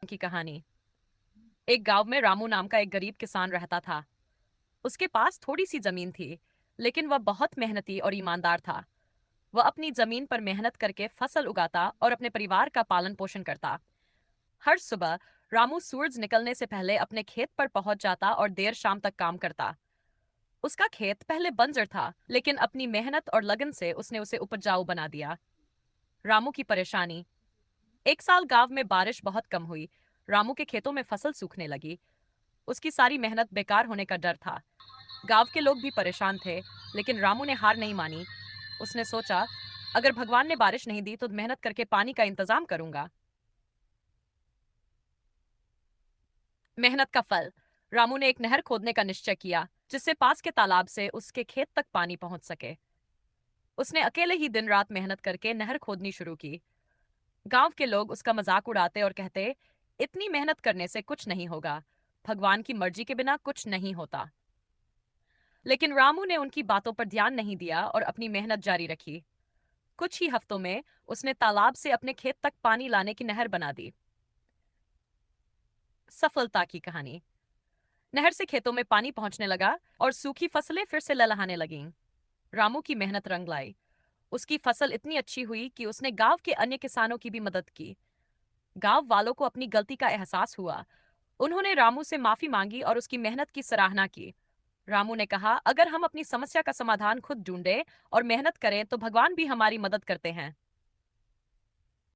की कहानी। एक गांव में रामू नाम का एक गरीब किसान रहता था। उसके पास थोड़ी सी जमीन थी, लेकिन वह बहुत मेहनती और ईमानदार था। वह अपनी जमीन पर मेहनत करके फसल उगाता और अपने परिवार का पालन पोषण करता। हर सुबह रामू सूरज निकलने से पहले अपने खेत पर पहुंच जाता और देर शाम तक काम करता। उसका खेत पहले बंजर था, लेकिन अपनी मेहनत और लगन से उसने उसे उपजाऊ बना दिया। रामू की परेशानी। एक साल गांव में बारिश बहुत कम हुई। रामू के खेतों में फसल सूखने लगी। उसकी सारी मेहनत बेकार होने का डर था। गांव के लोग भी परेशान थे, लेकिन रामू ने हार नहीं मानी। उसने सोचा, अगर भगवान ने बारिश नहीं दी तो मेहनत करके पानी का इंतजाम करूंगा। मेहनत का फल। रामू ने एक नहर खोदने का निश्चय किया, जिससे पास के तालाब से उसके खेत तक पानी पहुंच सके। उसने अकेले ही दिन रात मेहनत करके नहर खोदनी शुरू की। गांव के लोग उसका मजाक उड़ाते और कहते, इतनी मेहनत करने से कुछ नहीं होगा। भगवान की मर्जी के बिना कुछ नहीं होता। लेकिन रामू ने उनकी बातों पर ध्यान नहीं दिया और अपनी मेहनत जारी रखी। कुछ ही हफ्तों में उसने तालाब से अपने खेत तक पानी लाने की नहर बना दी। सफलता की कहानी। नहर से खेतों में पानी पहुंचने लगा और सूखी फसलें फिर से ललहाने लगीं। रामू की मेहनत रंग लाई। उसकी फसल इतनी अच्छी हुई कि उसने गांव के अन्य किसानों की भी मदद की। गांव वालों को अपनी गलती का एहसास हुआ। उन्होंने रामू से माफी मांगी और उसकी मेहनत की सराहना की। रामू ने कहा, अगर हम अपनी समस्या का समाधान खुद ढूंढें और मेहनत करें तो भगवान भी हमारी मदद करते हैं।